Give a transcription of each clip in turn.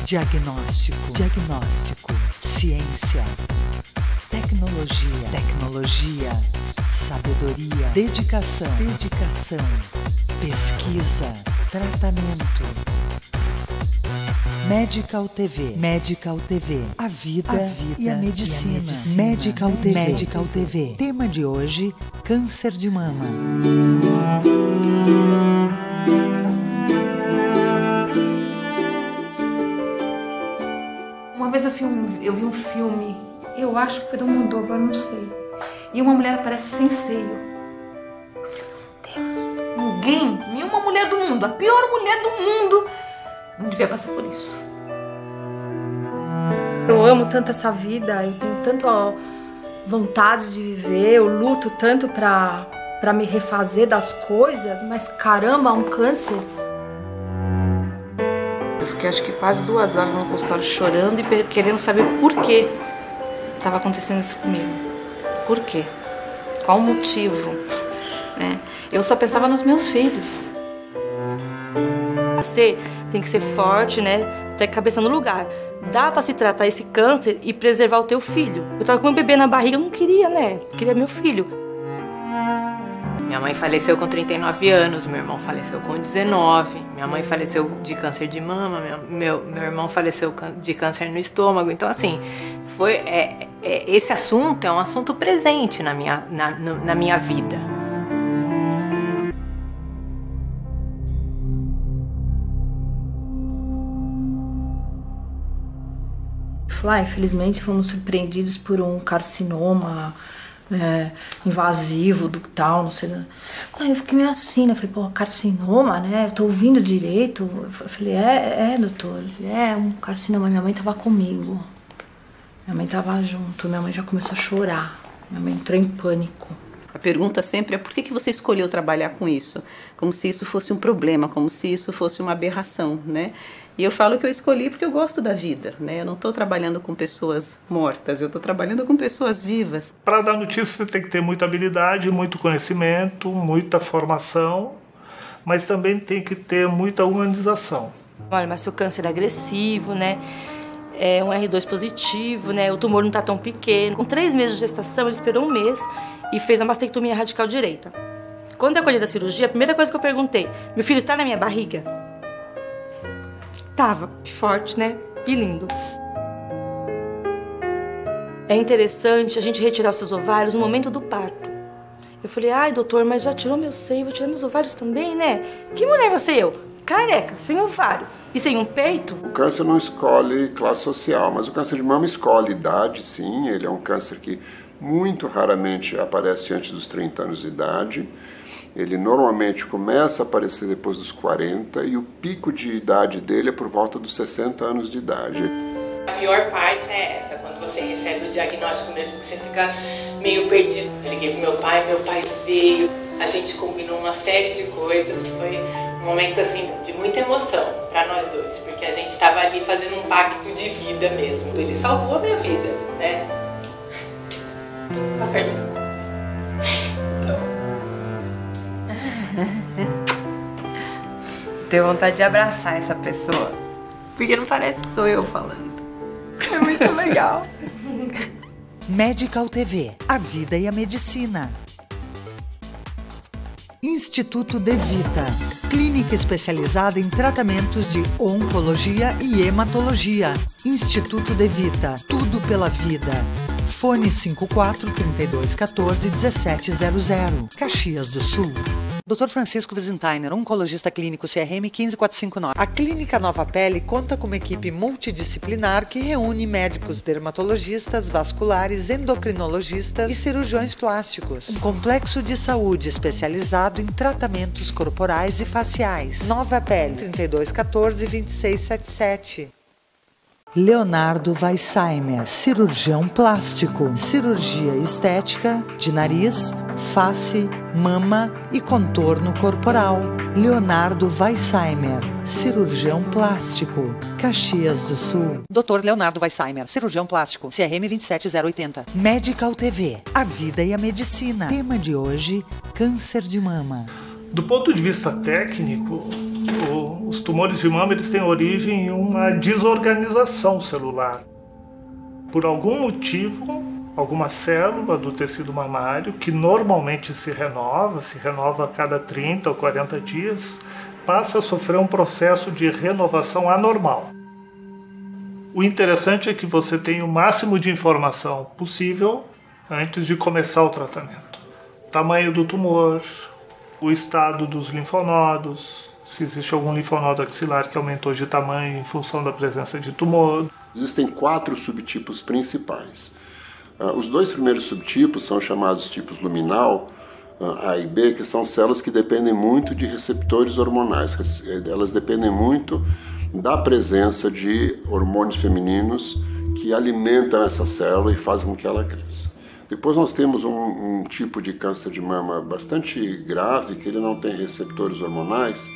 Diagnóstico. Ciência. Tecnologia. Sabedoria. Dedicação. Pesquisa. Tratamento. Medical TV. A vida e a medicina. Medical TV. Tema de hoje: câncer de mama. Uma vez eu vi um filme, eu acho que foi do Almodóvar, não sei. E uma mulher aparece sem seio. Eu falei, meu Deus, nenhuma mulher do mundo, a pior mulher do mundo, não devia passar por isso. Eu amo tanto essa vida, eu tenho tanto vontade de viver, eu luto tanto pra me refazer das coisas, mas caramba, um câncer. Eu fiquei acho que quase 2 horas no consultório chorando e querendo saber por que estava acontecendo isso comigo. Por quê? Qual o motivo? Né? Eu só pensava nos meus filhos. Você tem que ser forte, né? Ter a cabeça no lugar. Dá pra se tratar esse câncer e preservar o teu filho. Eu tava com um bebê na barriga, eu não queria, né? Eu queria meu filho. Minha mãe faleceu com 39 anos, meu irmão faleceu com 19. Minha mãe faleceu de câncer de mama, meu irmão faleceu de câncer no estômago. Então, assim, esse assunto é um assunto presente na minha vida. Infelizmente fomos surpreendidos por um carcinoma invasivo do tal, não sei. Aí eu fiquei meio assim, né? Eu falei, pô, carcinoma, né? Eu tô ouvindo direito. Eu falei, doutor, é um carcinoma. Minha mãe tava comigo. Minha mãe tava junto, minha mãe já começou a chorar. Minha mãe entrou em pânico. A pergunta sempre é por que você escolheu trabalhar com isso? Como se isso fosse um problema, como se isso fosse uma aberração, né? E eu falo que eu escolhi porque eu gosto da vida, né? Eu não estou trabalhando com pessoas mortas, eu estou trabalhando com pessoas vivas. Para dar notícia você tem que ter muita habilidade, muito conhecimento, muita formação, mas também tem que ter muita humanização. Olha, mas seu câncer é agressivo, né? É um R2 positivo, né? O tumor não está tão pequeno. Com 3 meses de gestação, ele esperou 1 mês e fez a mastectomia radical direita. Quando eu acolhi da cirurgia, a primeira coisa que eu perguntei, meu filho está na minha barriga? Tava forte, né? E lindo. É interessante a gente retirar os seus ovários no momento do parto. Eu falei, ai, doutor, mas já tirou meu seio, vou tirar meus ovários também, né? Que mulher você é eu? Careca, sem ovário e sem um peito? O câncer não escolhe classe social, mas o câncer de mama escolhe idade, sim. Ele é um câncer que muito raramente aparece antes dos 30 anos de idade. Ele normalmente começa a aparecer depois dos 40 e o pico de idade dele é por volta dos 60 anos de idade. A pior parte é essa, quando você recebe o diagnóstico mesmo, que você fica meio perdido. Eu liguei pro meu pai veio, a gente combinou uma série de coisas, foi um momento assim de muita emoção para nós dois, porque a gente estava ali fazendo um pacto de vida mesmo. Ele salvou a minha vida, né? Tá perto. Tenho vontade de abraçar essa pessoa, porque não parece que sou eu falando. É muito legal. Medical TV, a vida e a medicina. Instituto De Vita, clínica especializada em tratamentos de oncologia e hematologia. Instituto De Vita, tudo pela vida. Fone 54-3214-1700, Caxias do Sul. Dr. Francisco Wiesenthiner, oncologista clínico CRM 15459. A Clínica Nova Pele conta com uma equipe multidisciplinar que reúne médicos dermatologistas, vasculares, endocrinologistas e cirurgiões plásticos. Um complexo de saúde especializado em tratamentos corporais e faciais. Nova Pele, 3214-2677. Leonardo Weissheimer, cirurgião plástico, cirurgia estética de nariz, face, mama e contorno corporal. Leonardo Weissheimer, cirurgião plástico, Caxias do Sul. Dr. Leonardo Weissheimer, cirurgião plástico, CRM 27080. Medical TV, a vida e a medicina. Tema de hoje, câncer de mama. Do ponto de vista técnico, o Os tumores de mama eles têm origem em uma desorganização celular. Por algum motivo, alguma célula do tecido mamário, que normalmente se renova a cada 30 ou 40 dias, passa a sofrer um processo de renovação anormal. O interessante é que você tem o máximo de informação possível antes de começar o tratamento. O tamanho do tumor, o estado dos linfonodos, se existe algum linfonodo axilar que aumentou de tamanho em função da presença de tumor. Existem 4 subtipos principais. Os 2 primeiros subtipos são chamados tipos luminal, A e B, que são células que dependem muito de receptores hormonais. Elas dependem muito da presença de hormônios femininos que alimentam essa célula e fazem com que ela cresça. Depois nós temos um tipo de câncer de mama bastante grave, que ele não tem receptores hormonais,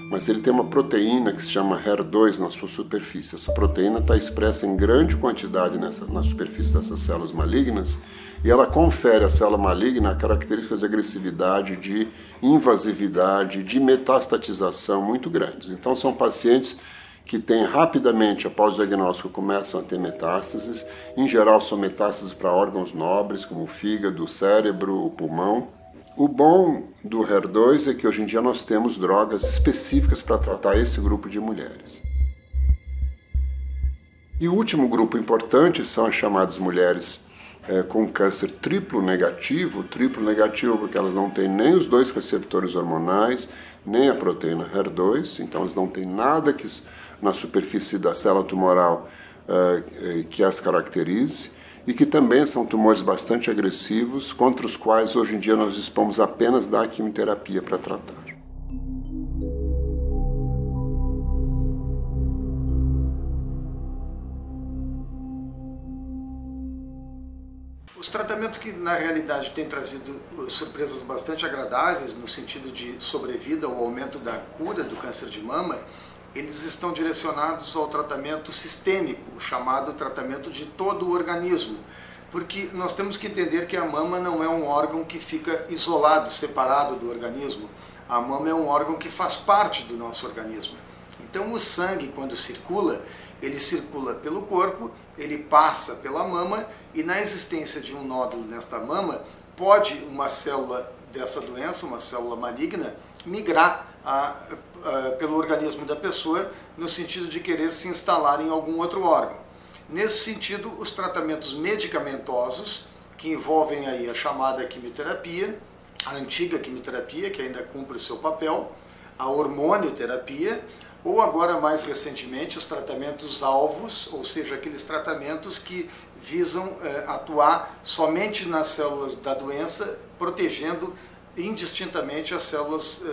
mas ele tem uma proteína que se chama HER2 na sua superfície. Essa proteína está expressa em grande quantidade na superfície dessas células malignas e ela confere à célula maligna características de agressividade, de invasividade, de metastatização muito grandes. Então são pacientes que têm rapidamente, após o diagnóstico, começam a ter metástases. Em geral são metástases para órgãos nobres, como o fígado, o cérebro, o pulmão. O bom do HER2 é que hoje em dia nós temos drogas específicas para tratar esse grupo de mulheres. E o último grupo importante são as chamadas mulheres com câncer triplo negativo porque elas não têm nem os 2 receptores hormonais, nem a proteína HER2, então elas não têm nada que na superfície da célula tumoral que as caracterize, e que também são tumores bastante agressivos, contra os quais hoje em dia nós dispomos apenas da quimioterapia para tratar. Os tratamentos que na realidade têm trazido surpresas bastante agradáveis no sentido de sobrevida ou aumento da cura do câncer de mama, eles estão direcionados ao tratamento sistêmico, chamado tratamento de todo o organismo, porque nós temos que entender que a mama não é um órgão que fica isolado, separado do organismo. A mama é um órgão que faz parte do nosso organismo. Então o sangue, quando circula, ele circula pelo corpo, ele passa pela mama e na existência de um nódulo nesta mama, pode uma célula dessa doença, uma célula maligna, migrar pelo organismo da pessoa no sentido de querer se instalar em algum outro órgão. Nesse sentido, os tratamentos medicamentosos, que envolvem aí a chamada quimioterapia, a antiga quimioterapia, que ainda cumpre o seu papel, a hormonioterapia, ou agora mais recentemente os tratamentos alvos, ou seja, aqueles tratamentos que visam atuar somente nas células da doença, protegendo indistintamente as células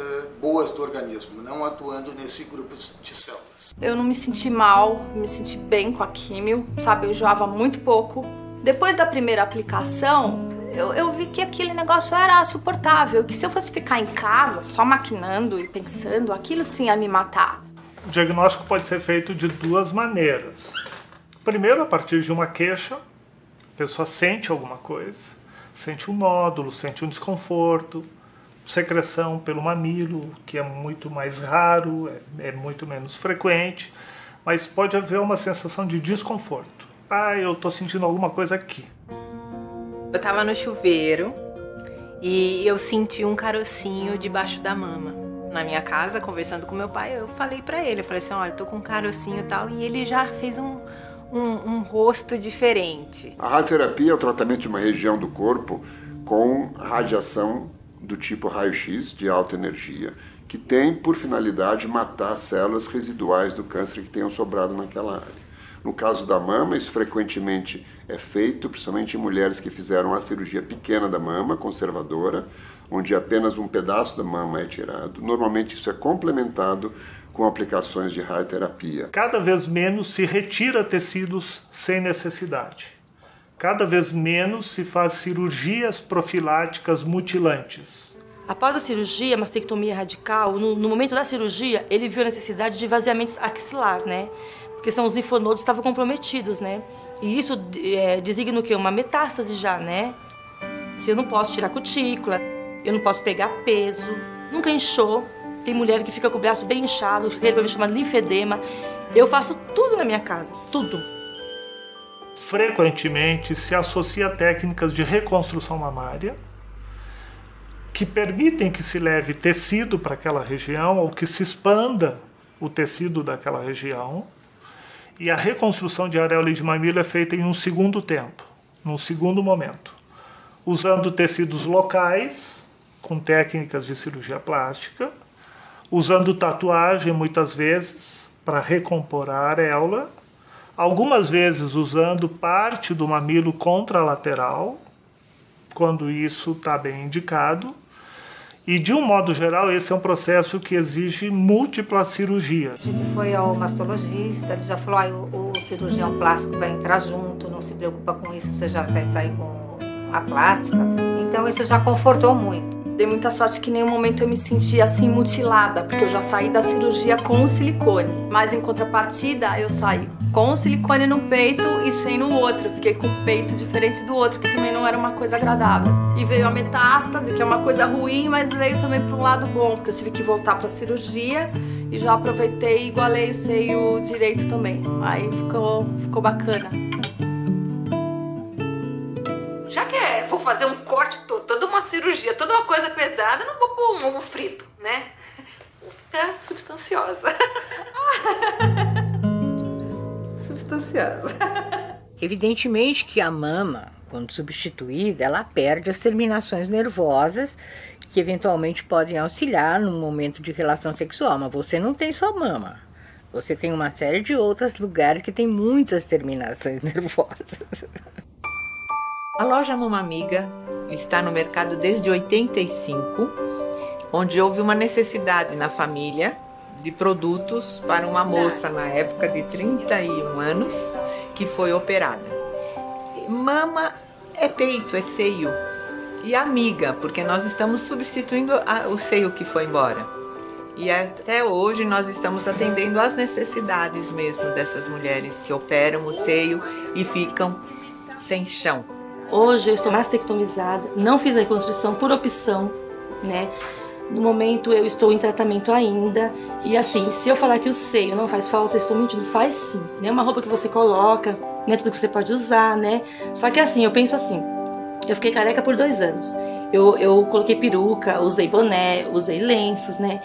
boas do organismo, não atuando nesse grupo de células. Eu não me senti mal, me senti bem com a químio, sabe? Eu enjoava muito pouco. Depois da primeira aplicação, eu vi que aquele negócio era suportável, que se eu fosse ficar em casa só maquinando e pensando, aquilo sim ia me matar. O diagnóstico pode ser feito de 2 maneiras. Primeiro, a partir de uma queixa, a pessoa sente alguma coisa, sente um nódulo, sente um desconforto, secreção pelo mamilo, que é muito mais raro, é muito menos frequente, mas pode haver uma sensação de desconforto. Eu estou sentindo alguma coisa aqui. Eu estava no chuveiro e eu senti um carocinho debaixo da mama. Na minha casa, conversando com meu pai, eu falei pra ele, eu falei assim, olha, tô com um carocinho e tal, e ele já fez um rosto diferente. A radioterapia é o tratamento de uma região do corpo com radiação do tipo raio-x, de alta energia, que tem por finalidade matar as células residuais do câncer que tenham sobrado naquela área. No caso da mama, isso frequentemente é feito, principalmente em mulheres que fizeram a cirurgia pequena da mama, conservadora, onde apenas um pedaço da mama é tirado. Normalmente isso é complementado com aplicações de radioterapia. Cada vez menos se retira tecidos sem necessidade. Cada vez menos se faz cirurgias profiláticas mutilantes. Após a cirurgia, a mastectomia radical, no momento da cirurgia, ele viu a necessidade de esvaziamento axilar, né? Porque são os linfonodos estavam comprometidos, né? E isso designa o quê? Uma metástase já, né? Se eu não posso tirar cutícula, eu não posso pegar peso, nunca inchou, Tem mulher que fica com o braço bem inchado, que chama linfedema. Eu faço tudo na minha casa, tudo. Frequentemente se associa a técnicas de reconstrução mamária que permitem que se leve tecido para aquela região ou que se expanda o tecido daquela região. E a reconstrução de areola e de mamilo é feita em um segundo tempo, num segundo momento, usando tecidos locais, com técnicas de cirurgia plástica, usando tatuagem muitas vezes para recompor a areola, algumas vezes usando parte do mamilo contralateral, quando isso está bem indicado. E, de um modo geral, esse é um processo que exige múltiplas cirurgias. A gente foi ao mastologista, ele já falou, o cirurgião plástico vai entrar junto, não se preocupa com isso, você já vai sair com a plástica. Então isso já confortou muito. Dei muita sorte que em nenhum momento eu me senti assim mutilada, porque eu já saí da cirurgia com o silicone. Mas em contrapartida, eu saí com o silicone no peito e sem no outro. Eu fiquei com o peito diferente do outro, que também não era uma coisa agradável. E veio a metástase, que é uma coisa ruim, mas veio também para um lado bom, porque eu tive que voltar para a cirurgia e já aproveitei e igualei o seio direito também. Aí ficou bacana. Já que vou fazer um corte, toda uma cirurgia, toda uma coisa pesada, não vou pôr um ovo frito, né? Vou ficar substanciosa. Substanciosa. Evidentemente que a mama, quando substituída, ela perde as terminações nervosas que eventualmente podem auxiliar no momento de relação sexual, mas você não tem só mama. Você tem uma série de outros lugares que tem muitas terminações nervosas. A loja Mama Amiga está no mercado desde 85, onde houve uma necessidade na família de produtos para uma moça na época de 31 anos que foi operada. Mama é peito, é seio. E amiga, porque nós estamos substituindo o seio que foi embora. E até hoje nós estamos atendendo às necessidades mesmo dessas mulheres que operam o seio e ficam sem chão. Hoje eu estou mastectomizada, não fiz a reconstrução por opção, né? No momento eu estou em tratamento ainda. E assim, se eu falar que o seio não faz falta, eu estou mentindo, faz sim. Não é uma roupa que você coloca, não é tudo que você pode usar, né? Só que assim, eu penso assim, eu fiquei careca por 2 anos. Eu coloquei peruca, usei boné, usei lenços, né?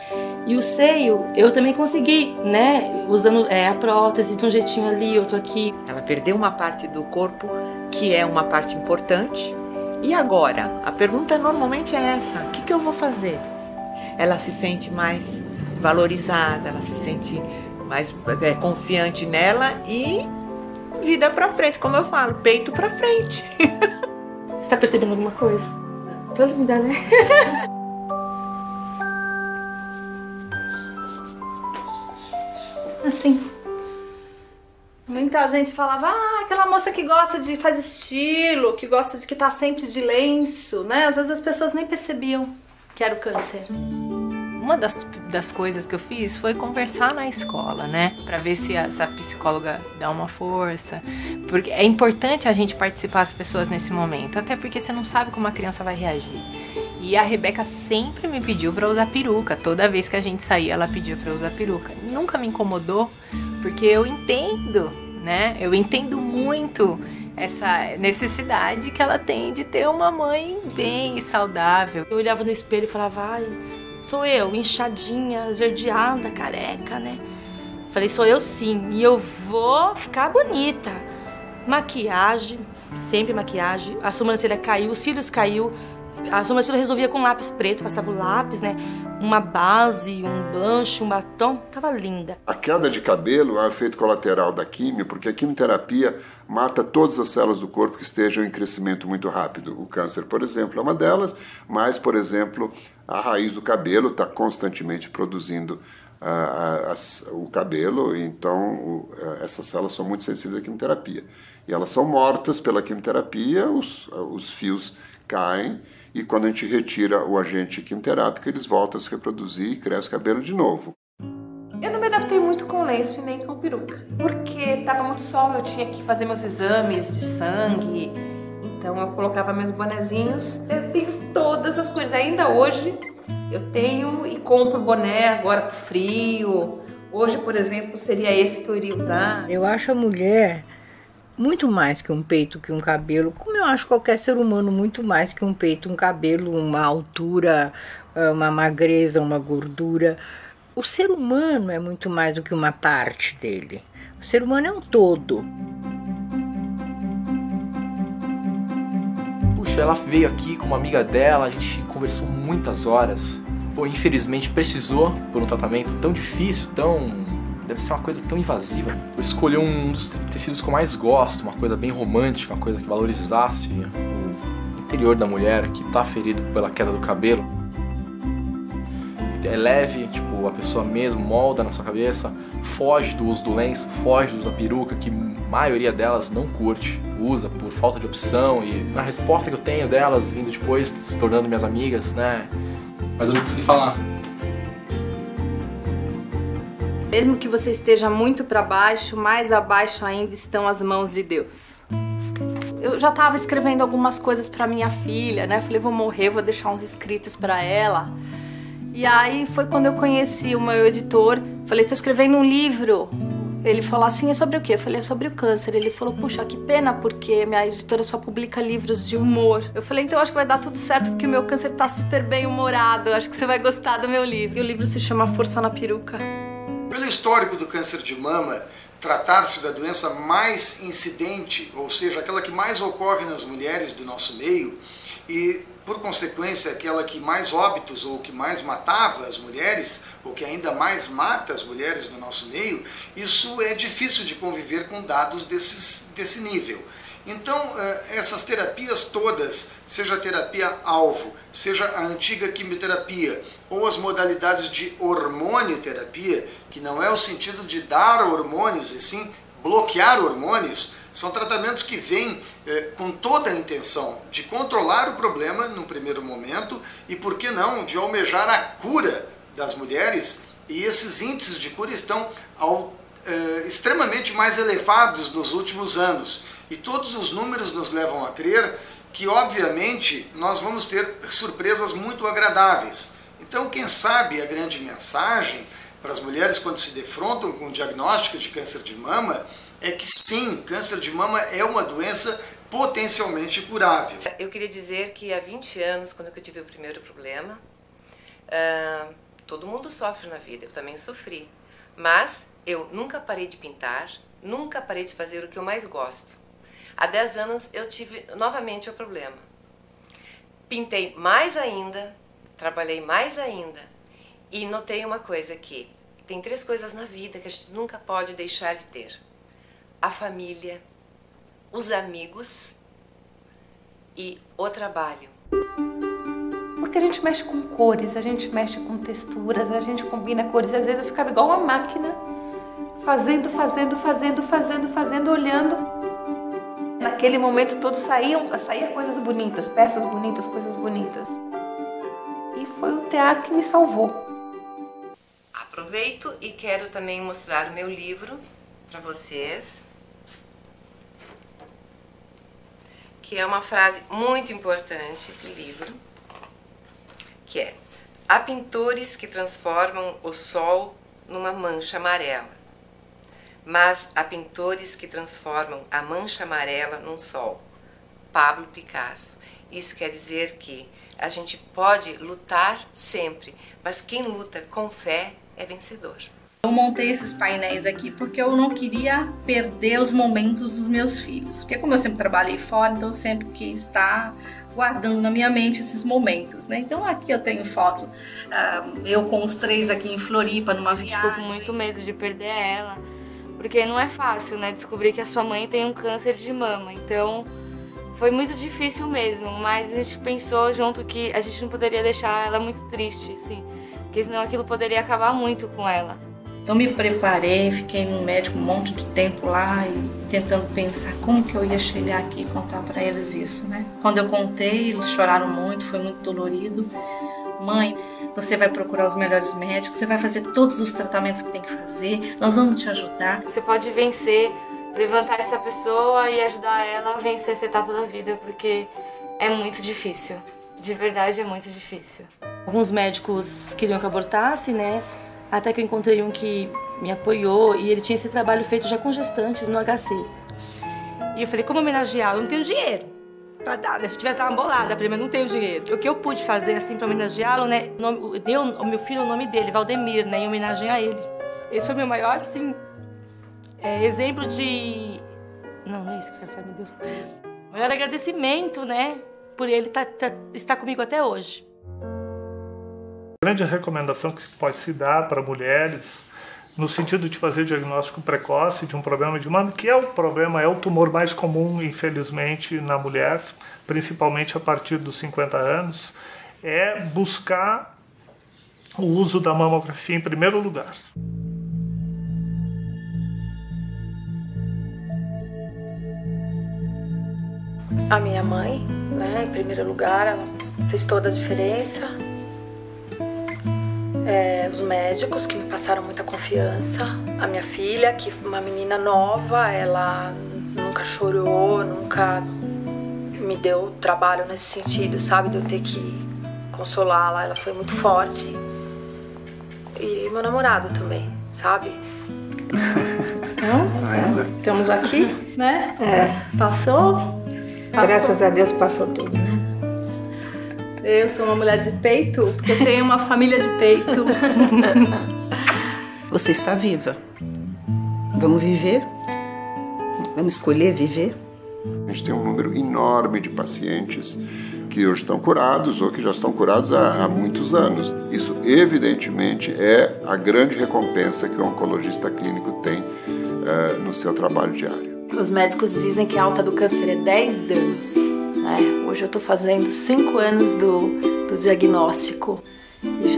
E o seio, eu também consegui, né? Usando a prótese de um jeitinho ali, outro aqui. Ela perdeu uma parte do corpo, que é uma parte importante. E agora? A pergunta normalmente é essa: o que eu vou fazer? Ela se sente mais valorizada, ela se sente mais confiante nela e vida pra frente, como eu falo, peito pra frente. Você tá percebendo alguma coisa? Tô linda, né? Assim. Muita gente falava, aquela moça que gosta de faz estilo, que gosta de que tá sempre de lenço, né? Às vezes as pessoas nem percebiam que era o câncer. Uma das coisas que eu fiz foi conversar na escola, né? Pra ver se essa psicóloga dá uma força. Porque é importante a gente participar as pessoas nesse momento, até porque você não sabe como a criança vai reagir. E a Rebeca sempre me pediu pra usar peruca. Toda vez que a gente saía, ela pedia pra usar peruca. Nunca me incomodou, porque eu entendo, né? Eu entendo muito essa necessidade que ela tem de ter uma mãe bem e saudável. Eu olhava no espelho e falava, ai, sou eu, inchadinha, esverdeada, careca, né? Falei, sou eu sim, e eu vou ficar bonita. Maquiagem, sempre maquiagem. A sobrancelha caiu, os cílios caiu. A sobrancelha eu resolvia com lápis preto, passava o lápis, né? Uma base, um blush, um batom, tava linda. A queda de cabelo é um efeito colateral da quimio, porque a quimioterapia mata todas as células do corpo que estejam em crescimento muito rápido. O câncer, por exemplo, é uma delas, mas, por exemplo, a raiz do cabelo está constantemente produzindo o cabelo, então essas células são muito sensíveis à quimioterapia. E elas são mortas pela quimioterapia, os fios caem, e quando a gente retira o agente quimioterápico, eles voltam a se reproduzir e cresce o cabelo de novo. Eu não me adaptei muito com lenço e nem com peruca, porque tava muito sol, eu tinha que fazer meus exames de sangue, então eu colocava meus bonezinhos. Eu tenho todas as cores, ainda hoje Eu tenho e compro boné agora pro frio. Hoje, por exemplo, seria esse que eu iria usar. Eu acho a mulher muito mais que um peito, que um cabelo, como eu acho qualquer ser humano muito mais que um peito, um cabelo, uma altura, uma magreza, uma gordura. O ser humano é muito mais do que uma parte dele. O ser humano é um todo. Puxa, ela veio aqui com uma amiga dela, a gente conversou muitas horas. Pô, infelizmente precisou por um tratamento tão difícil, deve ser uma coisa tão invasiva. Eu escolhi um dos tecidos que eu mais gosto, uma coisa bem romântica, uma coisa que valorizasse o interior da mulher que tá ferido pela queda do cabelo. É leve, tipo, a pessoa mesmo molda na sua cabeça, foge do uso do lenço, foge do uso da peruca, que a maioria delas não curte, usa por falta de opção, e na resposta que eu tenho delas, vindo depois, se tornando minhas amigas, né? Mas eu não consegui falar. Mesmo que você esteja muito para baixo, mais abaixo ainda estão as mãos de Deus. Eu já estava escrevendo algumas coisas para minha filha, né? Falei, vou morrer, vou deixar uns escritos para ela. E aí foi quando eu conheci o meu editor. Falei, tô escrevendo um livro. Ele falou assim, é sobre o quê? Eu falei, é sobre o câncer. Ele falou, puxa, que pena, porque minha editora só publica livros de humor. Eu falei, então acho que vai dar tudo certo, porque o meu câncer tá super bem humorado. Acho que você vai gostar do meu livro. E o livro se chama Força na Peruca. Pelo histórico do câncer de mama, tratar-se da doença mais incidente, ou seja, aquela que mais ocorre nas mulheres do nosso meio, e por consequência aquela que mais óbitos ou que mais matava as mulheres, ou que ainda mais mata as mulheres do nosso meio, isso é difícil de conviver com dados desse nível. Então, essas terapias todas, seja a terapia-alvo, seja a antiga quimioterapia, ou as modalidades de hormonioterapia, que não é o sentido de dar hormônios, e sim bloquear hormônios, são tratamentos que vêm com toda a intenção de controlar o problema num primeiro momento e, por que não, de almejar a cura das mulheres, e esses índices de cura estão extremamente mais elevados nos últimos anos. E todos os números nos levam a crer que, obviamente, nós vamos ter surpresas muito agradáveis. Então, quem sabe a grande mensagem para as mulheres quando se defrontam com o diagnóstico de câncer de mama é que sim, câncer de mama é uma doença potencialmente curável. Eu queria dizer que há 20 anos, quando eu tive o primeiro problema, todo mundo sofre na vida, eu também sofri. Mas eu nunca parei de pintar, nunca parei de fazer o que eu mais gosto. Há 10 anos eu tive novamente o problema. Pintei mais ainda, trabalhei mais ainda e notei uma coisa aqui. Tem 3 coisas na vida que a gente nunca pode deixar de ter. A família, os amigos e o trabalho. Porque a gente mexe com cores, a gente mexe com texturas, a gente combina cores. Às vezes eu ficava igual uma máquina, fazendo, olhando. Naquele momento todo saía coisas bonitas, peças bonitas, coisas bonitas. E foi o teatro que me salvou. Aproveito e quero também mostrar o meu livro para vocês, que é uma frase muito importante do livro, que é: há pintores que transformam o sol numa mancha amarela, mas há pintores que transformam a mancha amarela num sol. Pablo Picasso. Isso quer dizer que a gente pode lutar sempre, mas quem luta com fé é vencedor. Eu montei esses painéis aqui porque eu não queria perder os momentos dos meus filhos. Porque como eu sempre trabalhei fora, então eu sempre quis estar guardando na minha mente esses momentos, né? Então aqui eu tenho foto, eu com os 3 aqui em Floripa, numa viagem. Ficou com muito medo de perder ela, porque não é fácil, né? Descobrir que a sua mãe tem um câncer de mama. Então foi muito difícil mesmo, mas a gente pensou junto que a gente não poderia deixar ela muito triste, assim, porque senão aquilo poderia acabar muito com ela. Então me preparei, fiquei no médico um monte de tempo lá e tentando pensar como que eu ia chegar aqui e contar para eles isso, né? Quando eu contei, eles choraram muito, foi muito dolorido. Mãe, você vai procurar os melhores médicos, você vai fazer todos os tratamentos que tem que fazer, nós vamos te ajudar. Você pode vencer, levantar essa pessoa e ajudar ela a vencer essa etapa da vida, porque é muito difícil, de verdade é muito difícil. Alguns médicos queriam que eu abortasse, né? Até que eu encontrei um que me apoiou e ele tinha esse trabalho feito já com gestantes no HC. E eu falei, como homenageá-lo? Eu não tenho dinheiro pra dar, né? Se eu tivesse dado uma bolada pra ele, mas não tenho dinheiro. O que eu pude fazer, assim, pra homenageá-lo, né? Deu ao meu filho o nome dele, Valdemir, né? Em homenagem a ele. Esse foi o meu maior, assim, exemplo de... Não é isso que eu quero falar, meu Deus. Maior agradecimento, né? Por ele estar comigo até hoje. A grande recomendação que pode se dar para mulheres, no sentido de fazer diagnóstico precoce de um problema de mama, que é o tumor mais comum, infelizmente, na mulher, principalmente a partir dos 50 anos, é buscar o uso da mamografia em primeiro lugar. A minha mãe, né, em primeiro lugar, ela fez toda a diferença. Os médicos que me passaram muita confiança. A minha filha, que é uma menina nova, ela nunca chorou, nunca me deu trabalho nesse sentido, sabe? De eu ter que consolá-la, ela foi muito forte. E meu namorado também, sabe? Então, estamos aqui, né? Passou? Graças a Deus passou tudo, né? Eu sou uma mulher de peito, porque eu tenho uma família de peito. Você está viva. Vamos viver? Vamos escolher viver? A gente tem um número enorme de pacientes que hoje estão curados ou que já estão curados há muitos anos. Isso, evidentemente, é a grande recompensa que o oncologista clínico tem no seu trabalho diário. Os médicos dizem que a alta do câncer é 10 anos. Né? Hoje eu estou fazendo 5 anos do diagnóstico. E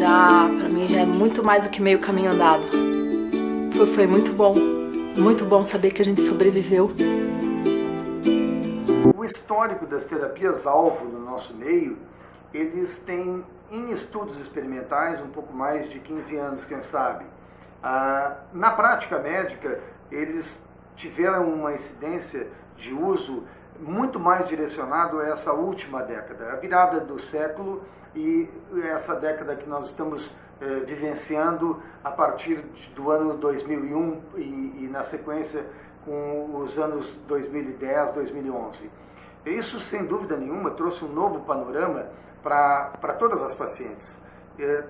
para mim, já é muito mais do que meio caminho andado. Foi muito bom saber que a gente sobreviveu. O histórico das terapias-alvo no nosso meio, eles têm, em estudos experimentais, um pouco mais de 15 anos, quem sabe. Na prática médica, eles tiveram uma incidência de uso muito mais direcionado a essa última década, a virada do século e essa década que nós estamos vivenciando a partir do ano 2001 e na sequência com os anos 2010, 2011. Isso, sem dúvida nenhuma, trouxe um novo panorama para todas as pacientes,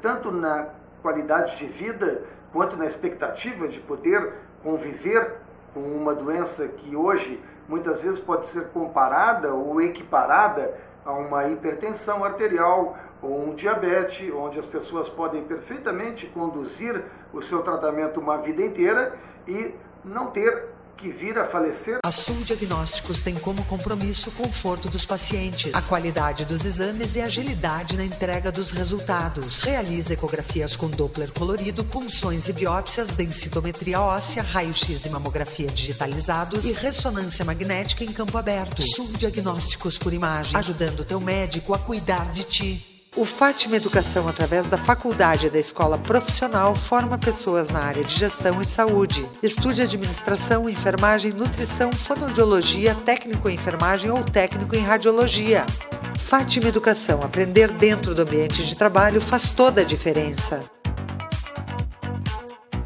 tanto na qualidade de vida quanto na expectativa de poder conviver com uma doença que hoje muitas vezes pode ser comparada ou equiparada a uma hipertensão arterial ou um diabetes, onde as pessoas podem perfeitamente conduzir o seu tratamento uma vida inteira e não ter que vir a falecer. A Sul Diagnósticos tem como compromisso o conforto dos pacientes, a qualidade dos exames e a agilidade na entrega dos resultados. Realiza ecografias com Doppler colorido, punções e biópsias, densitometria óssea, raio-x e mamografia digitalizados e ressonância magnética em campo aberto. Sul Diagnósticos por imagem, ajudando o teu médico a cuidar de ti. O Fátima Educação, através da Faculdade da Escola Profissional, forma pessoas na área de gestão e saúde. Estude administração, enfermagem, nutrição, fonoaudiologia, técnico em enfermagem ou técnico em radiologia. Fátima Educação, aprender dentro do ambiente de trabalho faz toda a diferença.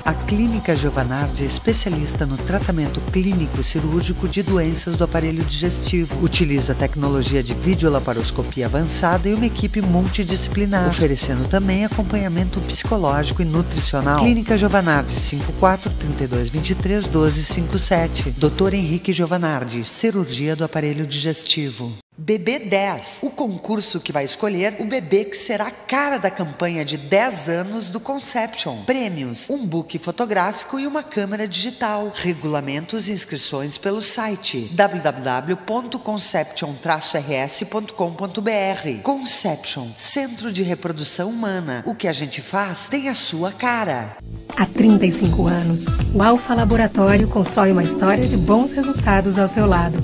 A Clínica Giovanardi é especialista no tratamento clínico cirúrgico de doenças do aparelho digestivo. Utiliza tecnologia de videolaparoscopia avançada e uma equipe multidisciplinar, oferecendo também acompanhamento psicológico e nutricional. Clínica Giovanardi, 54-3223-1257. Dr. Henrique Giovanardi, cirurgia do aparelho digestivo. BB10, o concurso que vai escolher o bebê que será a cara da campanha de 10 anos do Conception. Prêmios, um book fotográfico e uma câmera digital. Regulamentos e inscrições pelo site www.conception-rs.com.br. Conception, Centro de Reprodução Humana. O que a gente faz tem a sua cara. Há 35 anos, o Alfa Laboratório constrói uma história de bons resultados ao seu lado,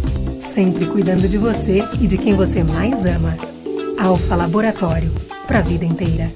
sempre cuidando de você e de quem você mais ama. Alfa Laboratório, para a vida inteira.